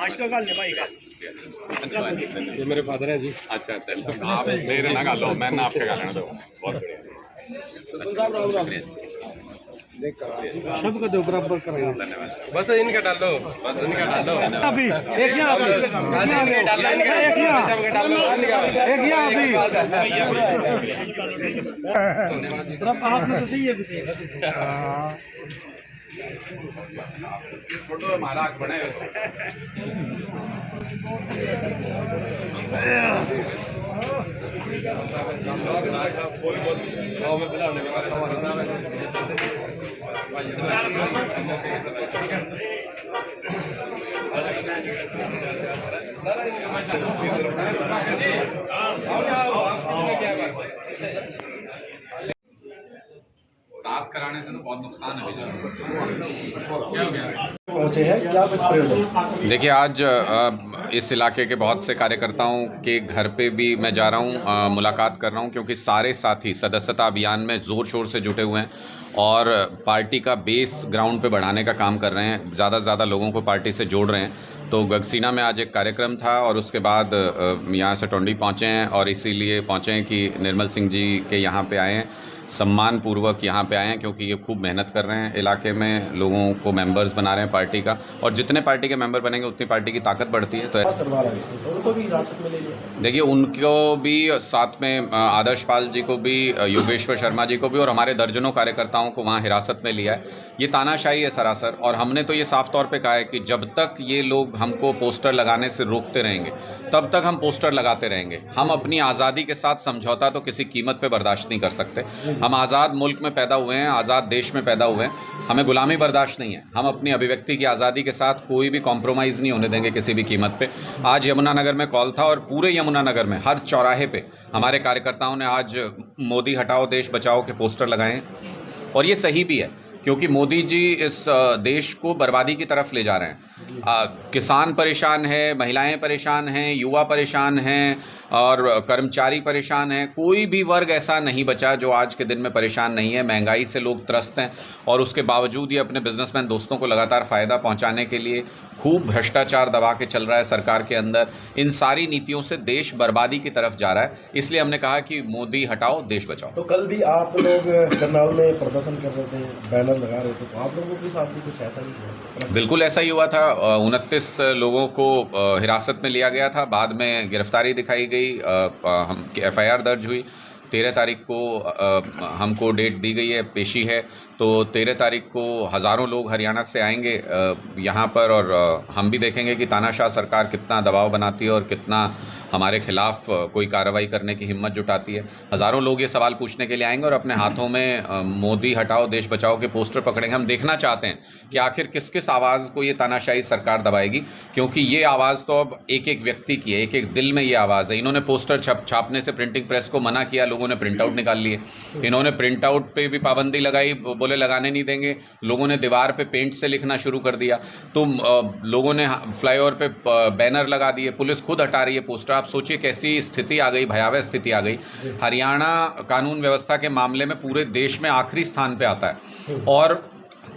आशिका गल ने भाई का ये मेरे फादर हैं जी। अच्छा अच्छा, तो आप मेरे ना गालो, मैं ना आपके गा लेना दो। बहुत बढ़िया। सब को दो बराबर करेंगे। धन्यवाद। बस इनका डालो, बस इनका डालो। अभी एक यहाँ अभी इनका डालो, इनका एक यहाँ सबका डालो, एक यहाँ अभी आपने तो सही है फोटो हमारा आँख बने साथ कराने से तो बहुत नुकसान है। पहुंचे हैं, क्या कुछ प्रयोजन? देखिए, आज इस इलाके के बहुत से कार्यकर्ताओं के घर पे भी मैं जा रहा हूँ, मुलाकात कर रहा हूँ, क्योंकि सारे साथी सदस्यता अभियान में ज़ोर शोर से जुटे हुए हैं और पार्टी का बेस ग्राउंड पे बढ़ाने का काम कर रहे हैं, ज़्यादा से ज़्यादा लोगों को पार्टी से जोड़ रहे हैं। तो गगसीना में आज एक कार्यक्रम था और उसके बाद यहाँ से टोंडी पहुँचे हैं और इसीलिए पहुँचे हैं कि निर्मल सिंह जी के यहाँ पे आए हैं, सम्मान पूर्वक यहाँ पे आए हैं, क्योंकि ये खूब मेहनत कर रहे हैं इलाके में, लोगों को मेंबर्स बना रहे हैं पार्टी का, और जितने पार्टी के मेंबर बनेंगे उतनी पार्टी की ताकत बढ़ती है। तो उनको भी हिरासत में ले लिया। देखिए, उनको भी साथ में आदर्श पाल जी को भी, योगेश्वर शर्मा जी को भी और हमारे दर्जनों कार्यकर्ताओं को वहाँ हिरासत में लिया है। ये तानाशाही है सरासर, और हमने तो ये साफ तौर पे कहा है कि जब तक ये लोग हमको पोस्टर लगाने से रोकते रहेंगे तब तक हम पोस्टर लगाते रहेंगे। हम अपनी आज़ादी के साथ समझौता तो किसी कीमत पे बर्दाश्त नहीं कर सकते। हम आज़ाद मुल्क में पैदा हुए हैं, आज़ाद देश में पैदा हुए हैं, हमें गुलामी बर्दाश्त नहीं है। हम अपनी अभिव्यक्ति की आज़ादी के साथ कोई भी कॉम्प्रोमाइज़ नहीं होने देंगे किसी भी कीमत पे। आज यमुनानगर में कॉल था और पूरे यमुनानगर में हर चौराहे पे हमारे कार्यकर्ताओं ने आज मोदी हटाओ देश बचाओ के पोस्टर लगाए हैं, और ये सही भी है, क्योंकि मोदी जी इस देश को बर्बादी की तरफ ले जा रहे हैं। किसान परेशान है, महिलाएं परेशान हैं, युवा परेशान हैं और कर्मचारी परेशान हैं। कोई भी वर्ग ऐसा नहीं बचा जो आज के दिन में परेशान नहीं है। महंगाई से लोग त्रस्त हैं और उसके बावजूद ये अपने बिजनेसमैन दोस्तों को लगातार फ़ायदा पहुंचाने के लिए खूब भ्रष्टाचार दबा के चल रहा है सरकार के अंदर। इन सारी नीतियों से देश बर्बादी की तरफ जा रहा है, इसलिए हमने कहा कि मोदी हटाओ देश बचाओ। तो कल भी आप लोग करनाल में प्रदर्शन कर रहे थे, बैनर लगा रहे थे, तो आप लोगों के साथ भी कुछ ऐसा नहीं हुआ? बिल्कुल ऐसा ही हुआ था। 29 लोगों को हिरासत में लिया गया था, बाद में गिरफ्तारी दिखाई गई, हम FIR दर्ज हुई। 13 तारीख को हमको डेट दी गई है, पेशी है। तो 13 तारीख को हज़ारों लोग हरियाणा से आएंगे यहाँ पर, और हम भी देखेंगे कि तानाशाह सरकार कितना दबाव बनाती है और कितना हमारे खिलाफ कोई कार्रवाई करने की हिम्मत जुटाती है। हज़ारों लोग ये सवाल पूछने के लिए आएंगे और अपने हाथों में मोदी हटाओ देश बचाओ के पोस्टर पकड़ेंगे। हम देखना चाहते हैं कि आखिर किस किस आवाज़ को ये तानाशाही सरकार दबाएगी, क्योंकि ये आवाज़ तो अब एक एक व्यक्ति की है, एक एक दिल में ये आवाज़ है। इन्होंने पोस्टर छापने से प्रिंटिंग प्रेस को मना किया, लोगों ने प्रिंट आउट निकाल लिए। इन्होंने प्रिंट आउट पे भी पाबंदी लगाई, बोले लगाने नहीं देंगे। लोगों ने दीवार पे पेंट से लिखना शुरू कर दिया। तो लोगों ने फ्लाईओवर पे बैनर लगा दिए, पुलिस खुद हटा रही है पोस्टर। आप सोचिए कैसी स्थिति आ गई, भयावह स्थिति आ गई। हरियाणा कानून व्यवस्था के मामले में पूरे देश में आखिरी स्थान पे आता है, और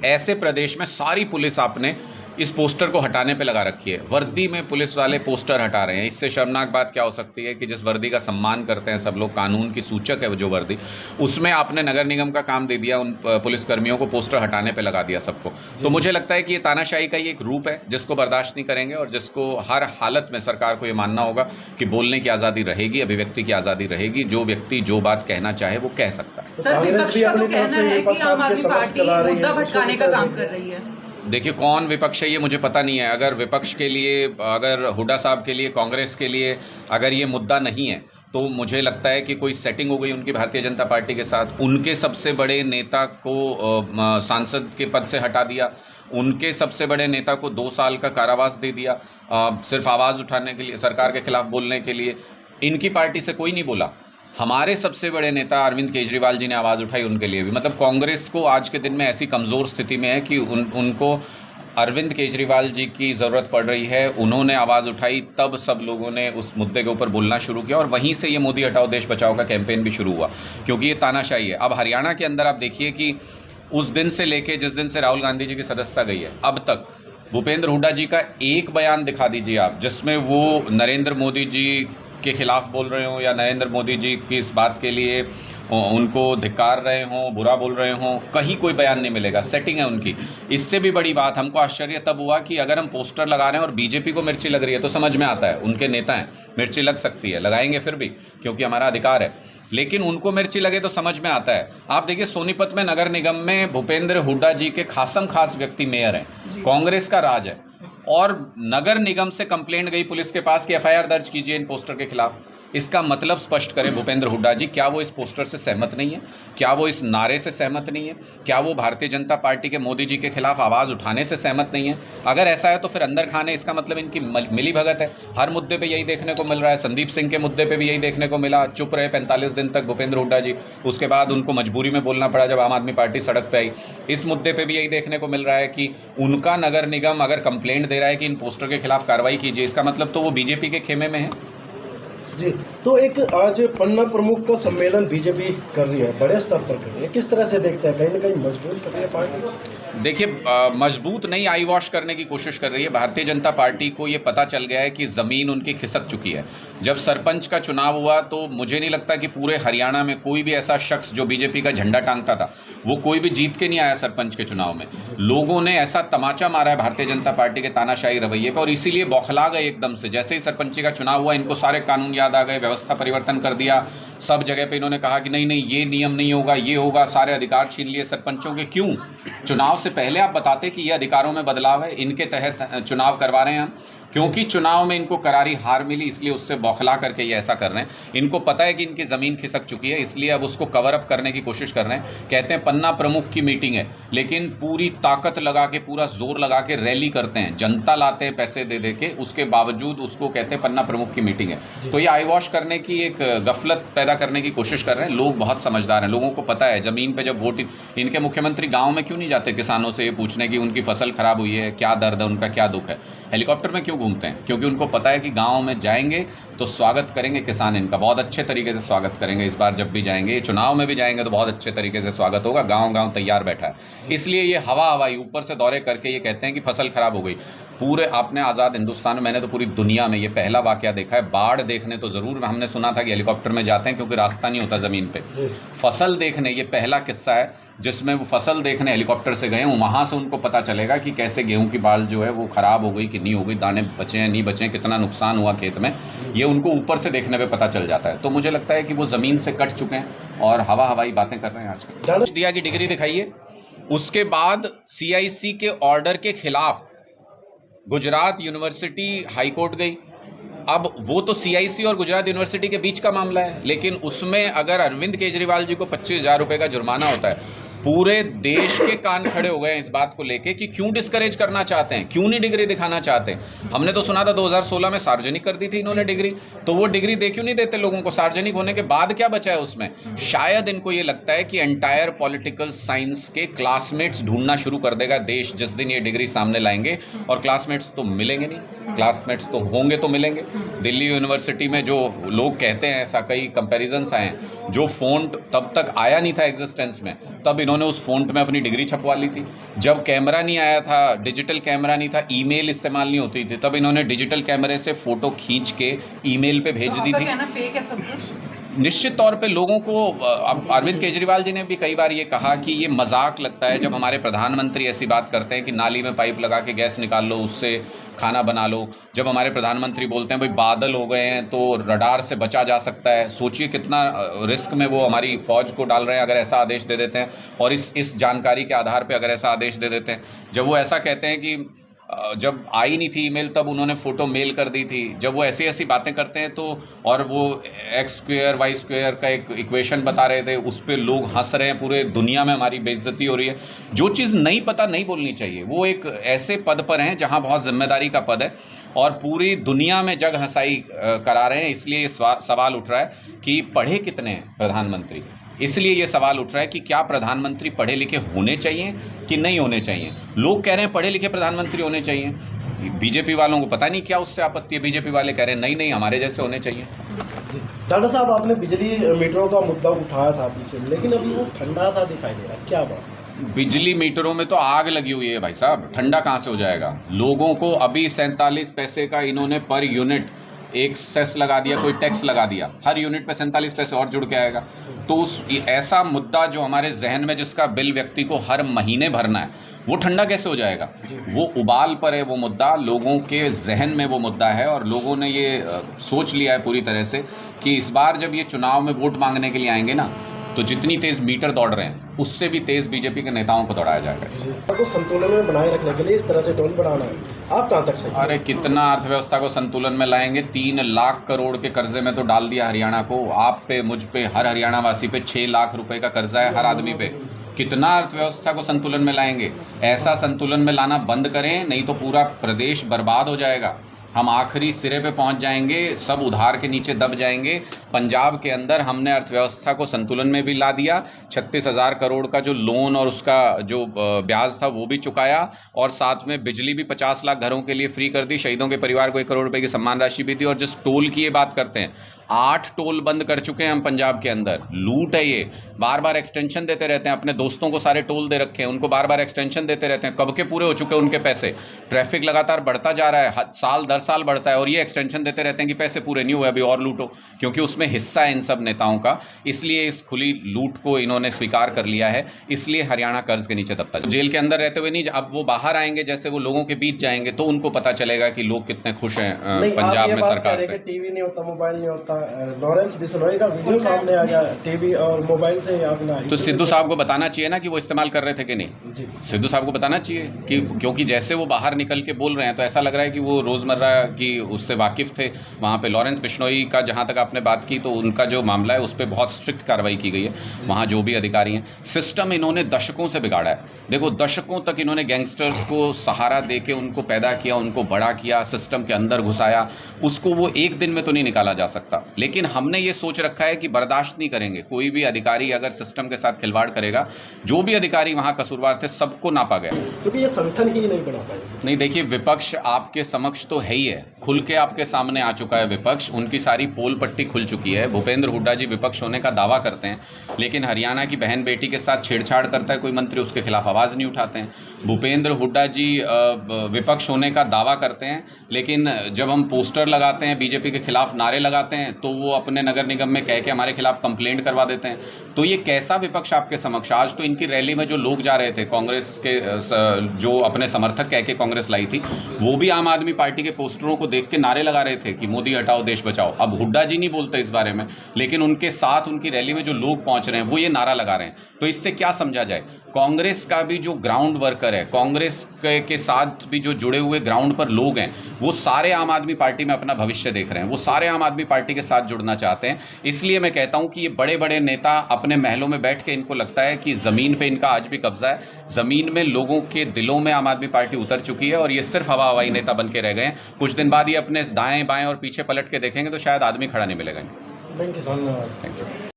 ऐसे प्रदेश में सारी पुलिस आपने इस पोस्टर को हटाने पे लगा रखी है। वर्दी में पुलिस वाले पोस्टर हटा रहे हैं। इससे शर्मनाक बात क्या हो सकती है कि जिस वर्दी का सम्मान करते हैं सब लोग, कानून की सूचक है जो वर्दी, उसमें आपने नगर निगम का काम दे दिया, उन पुलिसकर्मियों को पोस्टर हटाने पे लगा दिया सबको। तो मुझे लगता है कि ये तानाशाही का ही एक रूप है जिसको बर्दाश्त नहीं करेंगे, और जिसको हर हालत में सरकार को ये मानना होगा कि बोलने की आज़ादी रहेगी, अभिव्यक्ति की आज़ादी रहेगी। जो व्यक्ति जो बात कहना चाहे वो कह सकता है। सर, विपक्ष का तो कहना है कि आम आदमी पार्टी मुद्दा भटकाने का काम कर रही है। देखिए, कौन विपक्ष है ये मुझे पता नहीं है। अगर विपक्ष के लिए, अगर हुड्डा साहब के लिए, कांग्रेस के लिए अगर ये मुद्दा नहीं है, तो मुझे लगता है कि कोई सेटिंग हो गई उनकी भारतीय जनता पार्टी के साथ। उनके सबसे बड़े नेता को सांसद के पद से हटा दिया, उनके सबसे बड़े नेता को 2 साल का कारावास दे दिया, सिर्फ आवाज़ उठाने के लिए, सरकार के खिलाफ बोलने के लिए। इनकी पार्टी से कोई नहीं बोला। हमारे सबसे बड़े नेता अरविंद केजरीवाल जी ने आवाज़ उठाई उनके लिए भी। मतलब कांग्रेस को आज के दिन में ऐसी कमज़ोर स्थिति में है कि उनको अरविंद केजरीवाल जी की ज़रूरत पड़ रही है। उन्होंने आवाज़ उठाई, तब सब लोगों ने उस मुद्दे के ऊपर बोलना शुरू किया, और वहीं से ये मोदी हटाओ देश बचाओ का कैंपेन भी शुरू हुआ, क्योंकि ये तानाशाही है। अब हरियाणा के अंदर आप देखिए कि उस दिन से लेके जिस दिन से राहुल गांधी जी की सदस्यता गई है, अब तक भूपेंद्र हुड्डा जी का एक बयान दिखा दीजिए आप जिसमें वो नरेंद्र मोदी जी के खिलाफ बोल रहे हों या नरेंद्र मोदी जी की इस बात के लिए उनको धिक्कार रहे हों, बुरा बोल रहे हों, कहीं कोई बयान नहीं मिलेगा। सेटिंग है उनकी। इससे भी बड़ी बात हमको आश्चर्य तब हुआ कि अगर हम पोस्टर लगा रहे हैं और बीजेपी को मिर्ची लग रही है तो समझ में आता है, उनके नेता हैं, मिर्ची लग सकती है, लगाएंगे फिर भी क्योंकि हमारा अधिकार है। लेकिन उनको मिर्ची लगे तो समझ में आता है। आप देखिए सोनीपत में नगर निगम में भूपेंद्र हुड्डा जी के खासम खास व्यक्ति मेयर हैं, कांग्रेस का राज है, और नगर निगम से कंप्लेंट गई पुलिस के पास कि एफआईआर दर्ज कीजिए इन पोस्टर के खिलाफ। इसका मतलब स्पष्ट करें भूपेंद्र हुड्डा जी, क्या वो इस पोस्टर से सहमत नहीं है? क्या वो इस नारे से सहमत नहीं है? क्या वो भारतीय जनता पार्टी के मोदी जी के खिलाफ आवाज़ उठाने से सहमत नहीं है? अगर ऐसा है तो फिर अंदर खाने, इसका मतलब इनकी मिली भगत है। हर मुद्दे पे यही देखने को मिल रहा है। संदीप सिंह के मुद्दे पे भी यही देखने को मिला, चुप रहे 45 दिन तक भूपेंद्र हुड्डा जी, उसके बाद उनको मजबूरी में बोलना पड़ा जब आम आदमी पार्टी सड़क पर आई। इस मुद्दे पर भी यही देखने को मिल रहा है कि उनका नगर निगम अगर कंप्लेंट दे रहा है कि इन पोस्टर के खिलाफ कार्रवाई कीजिए, इसका मतलब तो वो बीजेपी के खेमे में है। जी, तो एक आज पन्ना प्रमुख का सम्मेलन बीजेपी कर रही है, बड़े स्तर पर कर रही है, किस तरह से देखते हैं? कहीं ना कहीं मजबूत कर रही है पार्टी को? देखिए, मजबूत नहीं, आई वॉश करने की कोशिश कर रही है। भारतीय जनता पार्टी को ये पता चल गया है कि ज़मीन उनकी खिसक चुकी है। जब सरपंच का चुनाव हुआ तो मुझे नहीं लगता कि पूरे हरियाणा में कोई भी ऐसा शख्स जो बीजेपी का झंडा टांगता था, वो कोई भी जीत के नहीं आया सरपंच के चुनाव में। लोगों ने ऐसा तमाचा मारा है भारतीय जनता पार्टी के तानाशाही रवैये पर, और इसीलिए बौखला गए एकदम से। जैसे ही सरपंची का चुनाव हुआ, इनको सारे कानून याद आ गए, व्यवस्था परिवर्तन कर दिया, सब जगह पे इन्होंने कहा कि नहीं नहीं ये नियम नहीं होगा, ये होगा, सारे अधिकार छीन लिए सरपंचों के। क्यों? चुनाव से पहले आप बताते कि ये अधिकारों में बदलाव है, इनके तहत चुनाव करवा रहे हैं हम, क्योंकि चुनाव में इनको करारी हार मिली, इसलिए उससे बौखला करके ये ऐसा कर रहे हैं। इनको पता है कि इनकी ज़मीन खिसक चुकी है, इसलिए अब उसको कवर अप करने की कोशिश कर रहे हैं। कहते हैं पन्ना प्रमुख की मीटिंग है, लेकिन पूरी ताकत लगा के, पूरा जोर लगा के रैली करते हैं, जनता लाते हैं पैसे दे दे के, उसके बावजूद उसको कहते हैं पन्ना प्रमुख की मीटिंग है। तो ये आई वॉश करने की, एक गफलत पैदा करने की कोशिश कर रहे हैं। लोग बहुत समझदार हैं, लोगों को पता है ज़मीन पर जब वोट, इनके मुख्यमंत्री गाँव में क्यों नहीं जाते किसानों से ये पूछने की उनकी फसल खराब हुई है, क्या दर्द है उनका, क्या दुख है? हेलीकॉप्टर में क्यों घूमते हैं? क्योंकि उनको पता है कि गांव में जाएंगे तो स्वागत करेंगे किसान, इनका बहुत अच्छे तरीके से स्वागत करेंगे। इस बार जब भी जाएंगे, चुनाव में भी जाएंगे तो बहुत अच्छे तरीके से स्वागत होगा। गांव-गांव तैयार बैठा है, इसलिए ये हवाई ऊपर से दौरे करके ये कहते हैं कि फसल खराब हो गई। पूरे आपने आज़ाद हिंदुस्तान में, मैंने तो पूरी दुनिया में ये पहला वाकया देखा है। बाढ़ देखने तो ज़रूर हमने सुना था कि हेलीकॉप्टर में जाते हैं क्योंकि रास्ता नहीं होता ज़मीन पर। फसल देखने ये पहला किस्सा है जिसमें वो फसल देखने हेलीकॉप्टर से गए हैं। वहाँ से उनको पता चलेगा कि कैसे गेहूं की बाल जो है वो ख़राब हो गई कि नहीं हो गई, दाने बचे हैं नहीं बचे हैं, कितना नुकसान हुआ खेत में, ये उनको ऊपर से देखने पे पता चल जाता है। तो मुझे लगता है कि वो ज़मीन से कट चुके हैं और हवाई बातें कर रहे हैं। आज दिया की डिग्री दिखाइए, उसके बाद CIC के ऑर्डर के खिलाफ गुजरात यूनिवर्सिटी हाईकोर्ट गई। अब वो तो CIC और गुजरात यूनिवर्सिटी के बीच का मामला है, लेकिन उसमें अगर अरविंद केजरीवाल जी को 25,000 रुपये का जुर्माना होता है, पूरे देश के कान खड़े हो गए हैं इस बात को लेके कि क्यों डिस्करेज करना चाहते हैं, क्यों नहीं डिग्री दिखाना चाहते। हमने तो सुना था 2016 में सार्वजनिक कर दी थी इन्होंने डिग्री, तो वो डिग्री दे क्यों नहीं देते लोगों को? सार्वजनिक होने के बाद क्या बचा है उसमें? शायद इनको ये लगता है कि एंटायर पॉलिटिकल साइंस के क्लासमेट्स ढूंढना शुरू कर देगा देश जिस दिन ये डिग्री सामने लाएंगे, और क्लासमेट्स तो मिलेंगे नहीं, क्लासमेट्स तो होंगे तो मिलेंगे। दिल्ली यूनिवर्सिटी में जो लोग कहते हैं, ऐसा कई कंपेरिजन्स आए हैं, जो फ़ॉन्ट तब तक आया नहीं था एग्जिस्टेंस में, तब इन्होंने उस फ़ॉन्ट में अपनी डिग्री छपवा ली थी। जब कैमरा नहीं आया था, डिजिटल कैमरा नहीं था, ईमेल इस्तेमाल नहीं होती थी, तब इन्होंने डिजिटल कैमरे से फ़ोटो खींच के ईमेल पे भेज दी थी। फेक है सब कुछ। निश्चित तौर पे लोगों को, अरविंद केजरीवाल जी ने भी कई बार ये कहा कि ये मजाक लगता है जब हमारे प्रधानमंत्री ऐसी बात करते हैं कि नाली में पाइप लगा के गैस निकाल लो, उससे खाना बना लो। जब हमारे प्रधानमंत्री बोलते हैं भाई बादल हो गए हैं तो रडार से बचा जा सकता है, सोचिए कितना रिस्क में वो हमारी फ़ौज को डाल रहे हैं अगर ऐसा आदेश दे देते हैं, और इस जानकारी के आधार पर अगर ऐसा आदेश दे देते हैं। जब वो ऐसा कहते हैं कि जब आई नहीं थी ईमेल तब उन्होंने फ़ोटो मेल कर दी थी, जब वो ऐसी बातें करते हैं तो, और वो x² y² का एक इक्वेशन बता रहे थे, उस पर लोग हंस रहे हैं, पूरे दुनिया में हमारी बेइज्जती हो रही है। जो चीज़ नहीं पता नहीं बोलनी चाहिए। वो एक ऐसे पद पर हैं जहां बहुत जिम्मेदारी का पद है और पूरी दुनिया में जग हंसाई करा रहे हैं। इसलिए ये सवाल उठ रहा है कि पढ़े कितने हैं प्रधानमंत्री, इसलिए ये सवाल उठ रहा है कि क्या प्रधानमंत्री पढ़े लिखे होने चाहिए कि नहीं होने चाहिए। लोग कह रहे हैं पढ़े लिखे प्रधानमंत्री होने चाहिए, बीजेपी वालों को पता नहीं क्या उससे आपत्ति है। बीजेपी वाले कह रहे हैं नहीं नहीं हमारे जैसे होने चाहिए। डॉक्टर साहब, आपने बिजली मीटरों का मुद्दा उठाया था पीछे, लेकिन अभी वो ठंडा सा दिखाई दे रहा है, क्या बात? बिजली मीटरों में तो आग लगी हुई है भाई साहब, ठंडा कहाँ से हो जाएगा। लोगों को अभी 47 पैसे का इन्होंने पर यूनिट एक सेस लगा दिया, कोई टैक्स लगा दिया, हर यूनिट पे 47 पैसे और जुड़ के आएगा। तो उस ऐसा मुद्दा जो हमारे जहन में जिसका बिल व्यक्ति को हर महीने भरना है, वो ठंडा कैसे हो जाएगा। वो उबाल पर है वो मुद्दा, लोगों के जहन में वो मुद्दा है और लोगों ने ये सोच लिया है पूरी तरह से कि इस बार जब ये चुनाव में वोट मांगने के लिए आएंगे ना, तो जितनी तेज़ मीटर दौड़ रहे हैं उससे भी तेज़ बीजेपी के नेताओं को दौड़ाया जाएगा। को संतुलन में बनाए रखने के लिए इस तरह से टोल बढ़ाना है, आप कहाँ तक सही? अरे कितना अर्थव्यवस्था को संतुलन में लाएंगे। 3 लाख करोड़ के कर्जे में तो डाल दिया हरियाणा को। आप पे, मुझ पे, हर हरियाणा वासी पे 6 लाख रुपए का कर्जा है हर आदमी पे। कितना अर्थव्यवस्था को संतुलन में लाएंगे। ऐसा संतुलन में लाना बंद करें, नहीं तो पूरा प्रदेश बर्बाद हो जाएगा। हम आखिरी सिरे पे पहुंच जाएंगे, सब उधार के नीचे दब जाएंगे। पंजाब के अंदर हमने अर्थव्यवस्था को संतुलन में भी ला दिया। 36,000 करोड़ का जो लोन और उसका जो ब्याज था वो भी चुकाया, और साथ में बिजली भी 50 लाख घरों के लिए फ्री कर दी। शहीदों के परिवार को 1 करोड़ रुपए की सम्मान राशि भी दी। और जिस टोल की ये बात करते हैं, 8 टोल बंद कर चुके हैं हम पंजाब के अंदर। लूट है ये, बार बार एक्सटेंशन देते रहते हैं। अपने दोस्तों को सारे टोल दे रखे हैं, उनको बार बार एक्सटेंशन देते रहते हैं। कब के पूरे हो चुके हैं उनके पैसे। ट्रैफिक लगातार बढ़ता जा रहा है, साल दर साल बढ़ता है, और ये एक्सटेंशन देते रहते हैं कि पैसे पूरे नहीं हुए, अभी और लूटो, क्योंकि उसमें हिस्सा है इन सब नेताओं का। इसलिए इस खुली लूट को इन्होंने स्वीकार कर लिया है, इसलिए हरियाणा कर्ज के नीचे दबता है। जेल के अंदर रहते हुए नहीं, अब वो बाहर आएंगे, जैसे वो लोगों के बीच जाएंगे तो उनको पता चलेगा कि लोग कितने खुश हैं पंजाब में सरकार से। टीवी नहीं होता, मोबाइल नहीं होता, लॉरेंस बिश्नोई का वीडियो सामने आ गया, टीवी और मोबाइल से अपना। तो सिद्धू साहब को बताना चाहिए ना कि वो इस्तेमाल कर रहे थे कि नहीं। जी, सिद्धू साहब को बताना चाहिए कि क्योंकि जैसे वो बाहर निकल के बोल रहे हैं तो ऐसा लग रहा है कि वो रोज़मर्रा की उससे वाकिफ़ थे। वहाँ पे लॉरेंस बिश्नोई का जहाँ तक आपने बात की, तो उनका जो मामला है उस पर बहुत स्ट्रिक्ट कार्रवाई की गई है। वहाँ जो भी अधिकारी हैं, सिस्टम इन्होंने दशकों से बिगाड़ा है। देखो, दशकों तक इन्होंने गैंगस्टर्स को सहारा दे के उनको पैदा किया, उनको बड़ा किया, सिस्टम के अंदर घुसाया। उसको वो एक दिन में तो नहीं निकाला जा सकता, लेकिन हमने ये सोच रखा है कि बर्दाश्त नहीं करेंगे। कोई भी अधिकारी अगर सिस्टम के साथ खिलवाड़ करेगा, जो भी अधिकारी वहाँ कसूरवार थे सबको नापा गया, क्योंकि ये संगठन ही नहीं बना पाए। नहीं, देखिए, विपक्ष आपके समक्ष तो है ही है, खुल के आपके सामने आ चुका है विपक्ष। उनकी सारी पोल पट्टी खुल चुकी है। भूपेंद्र हुड्डा जी विपक्ष होने का दावा करते हैं, लेकिन हरियाणा की बहन बेटी के साथ छेड़छाड़ करता है कोई मंत्री, उसके खिलाफ आवाज़ नहीं उठाते हैं। भूपेंद्र हुड्डा जी विपक्ष होने का दावा करते हैं, लेकिन जब हम पोस्टर लगाते हैं, बीजेपी के खिलाफ नारे लगाते हैं, तो वो अपने नगर निगम में कह के हमारे खिलाफ कंप्लेंट करवा देते हैं। तो ये कैसा विपक्ष आपके समक्ष। आज तो इनकी रैली में जो लोग जा रहे थे, कांग्रेस के जो अपने समर्थक कह के कांग्रेस लाई थी, वो भी आम आदमी पार्टी के पोस्टरों को देख के नारे लगा रहे थे कि मोदी हटाओ देश बचाओ। अब हुड्डा जी नहीं बोलते इस बारे में, लेकिन उनके साथ उनकी रैली में जो लोग पहुंच रहे हैं वो ये नारा लगा रहे हैं। तो इससे क्या समझा जाए, कांग्रेस का भी जो ग्राउंड वर्कर है, कांग्रेस के साथ भी जो जुड़े हुए ग्राउंड पर लोग हैं, वो सारे आम आदमी पार्टी में अपना भविष्य देख रहे हैं, वो सारे आम आदमी पार्टी के साथ जुड़ना चाहते हैं। इसलिए मैं कहता हूं कि ये बड़े बड़े नेता अपने महलों में बैठ के इनको लगता है कि ज़मीन पे इनका आज भी कब्जा है। ज़मीन में लोगों के दिलों में आम आदमी पार्टी उतर चुकी है, और ये सिर्फ हवाई नेता बन के रह गए हैं। कुछ दिन बाद ये अपने दाएं बाएं और पीछे पलट के देखेंगे तो शायद आदमी खड़ा नहीं मिलेगा। थैंक यू, धन्यवाद। Thank you.